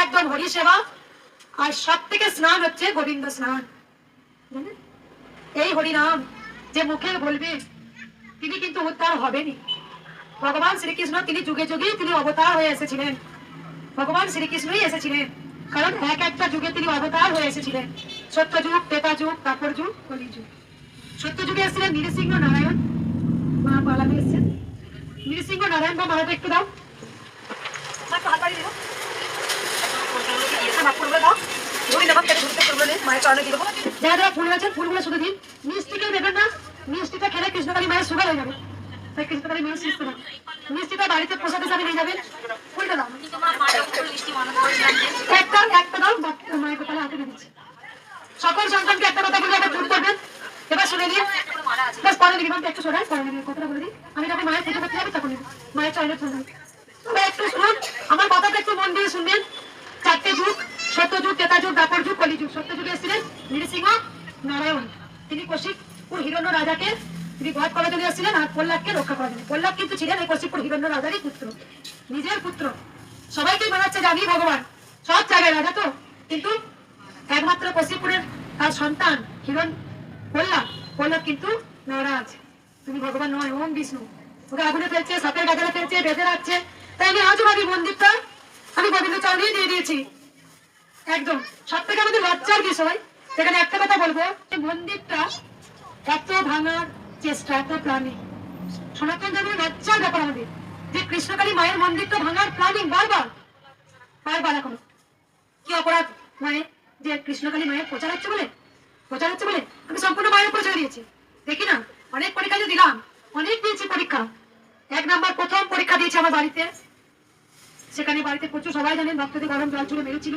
একদম হরি সেবা, আর সব থেকে স্নান হচ্ছে গোবিন্দ স্নান। এই হরিনাম যে মুখে বলবে তিনি কিন্তু উদ্ধার হবেনি। ভগবান শ্রীকৃষ্ণ তিনি যুগে যুগে তিনি অবতার হয়ে এসেছিলেন। ভগবান শ্রীকৃষ্ণই এসেছিলেন, কারণ এক একটা যুগে তিনি অবতার হয়ে এসেছিলেন। সত্য যুগ, ত্রেতা যুগ, দ্বাপর যুগ, কলি যুগ। সত্য যুগে এসেছিলেন নৃসিংহ নারায়ণ, মা পালামে এসেছেন নৃসিংহ নারায়ণ। বা মালাটা একটু দাও, যারা যারা ফুল আছেন ফুলগুলো শুধু দিন। মিষ্টিকে দেবেন না, মিষ্টিটা খেলে কৃষ্ণকালী মায়ের সুগার হয়ে যাবে। তাই কৃষ্ণকালী মায়ের মিষ্টিটা বাড়িতে প্রসাদ হিসাবে নিয়ে যাবেন। ফুলটা দাও, একটা একটা দাও, মায়ের কথা হাতে দিচ্ছি। সকল সন্তানকে একটা কথা বলে আবার চুপ করবেন। এবার শুনে নিন, বেশ পরে দিবি একটু শোনায়, পরে নিবি কথাটা বলে দিই। আমি যখন মায়ের পুজো করতে যাবি তখন মায়ের চয়নের ফুল একটু শুনুন, আমার কথাটা একটু মন দিয়ে শুনবেন। চারটে যুগ, সত্য যুগ, ত্রেতা যুগ, দ্বাপর যুগ, কলি যুগ। সত্য যুগে এসেছিলেন নৃসিংহ নারায়ণ, তিনি কৌশিকপুর হিরণ্য রাজাকে তিনি বধ করার জন্য এসেছিলেন আর প্রহ্লাদকে রক্ষা করার জন্য। প্রহ্লাদ কিন্তু ছিলেন এই কৌশিকপুর হিরণ্য রাজারই পুত্র, নিজের পুত্র। সবাইকেই মনে হচ্ছে জানি ভগবান সব জায়গায় রাজা তো, কিন্তু একমাত্র কৌশিকপুরের তার সন্তান হিরণ প্রহ্লাদ কিন্তু নারাজ, তুমি ভগবান নয়, ওম বিষ্ণু। ওকে আগুনে ফেলছে, সাপের গাছালে ফেলছে, বেঁধে রাখছে। তাই আমি আজও ভাবি মন্দিরটা আমি গোবিন্দ চরণে দিয়ে দিয়েছি। একদম সব থেকে আমাদের লজ্জার বিষয়, সেখানে একটা কথা বলবো, মন্দিরটা এত ভাঙার চেষ্টা, এত প্ল্যানিং, সনাতন ধর্মের লজ্জার ব্যাপার আমাদের যে কৃষ্ণকালী মায়ের মন্দিরটা ভাঙার প্ল্যানিং বারবার এখন কি অপরাধ মায়ের যে কৃষ্ণকালী মায়ের প্রচার হচ্ছে বলে আমি সম্পূর্ণ মায়ের উপর ছেড়ে দিয়েছি। দেখি না, অনেক পরীক্ষা দিলাম, অনেক দিয়েছি পরীক্ষা। 1 নম্বর প্রথম পরীক্ষা দিয়েছি আমার বাড়িতে, সেখানে বাড়িতে প্রচুর সবাই জানেন ভক্তদের গরম জল চুলে মেরেছিল,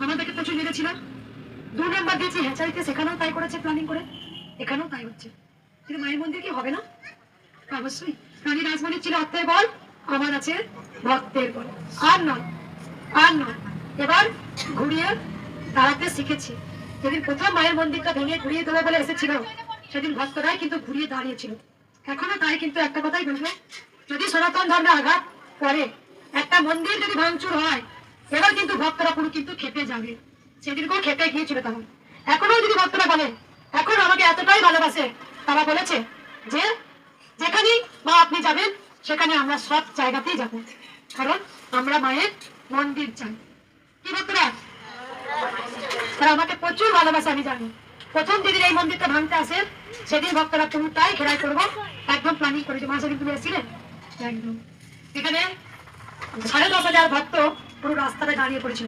আমাদেরকে প্রচুর মেরেছিল। 2 নম্বর দিয়েছি হ্যাচারিতে, সেখানেও তাই করেছে প্ল্যানিং করে, এখানেও তাই হচ্ছে। কিন্তু মায়ের মন্দির কি হবে না? অবশ্যই। রানী রাজমণির ছিল অর্থের বল, আমার আছে ভক্তের বল। আর নয়। এবার ঘুরিয়ে দাঁড়াতে শিখেছি। যেদিন প্রথম মায়ের মন্দিরটা ভেঙে ঘুরিয়ে দেবো বলে এসেছিল, সেদিন ভক্তরাই কিন্তু ঘুরিয়ে দাঁড়িয়েছিল। এখনো তাই, কিন্তু একটা কথাই বলবো, যদি সনাতন ধর্মে আঘাত করে, একটা মন্দির যদি ভাঙচুর হয়, এবার কিন্তু ভক্তরা পুরো কিন্তু খেপে যাবে। সেদিনকেও খেপে গিয়েছিল তখন। এখনো যদি ভক্তরা বলে, এখন আমাকে এতটাই ভালোবাসে, তারা বলেছে যে যেখানেই মা আপনি যাবেন সেখানে আমরা সব জায়গাতেই যাব, কারণ আমরা মায়ের মন্দির চাই। কি ভক্তরা? তারা আমাকে প্রচুর ভালোবাসে, আমি জানি। প্রথম দিদির এই মন্দিরটা ভাঙতে আসে, সেদিন ভক্তরা পুরোটাই ঘেরাই করবো একদম প্ল্যানিং করেছে। মা সেদিন তুমি এসেছিলেন একদম, এখানে 10,500 ভক্ত পুরো রাস্তাটা দাঁড়িয়ে পড়েছিল।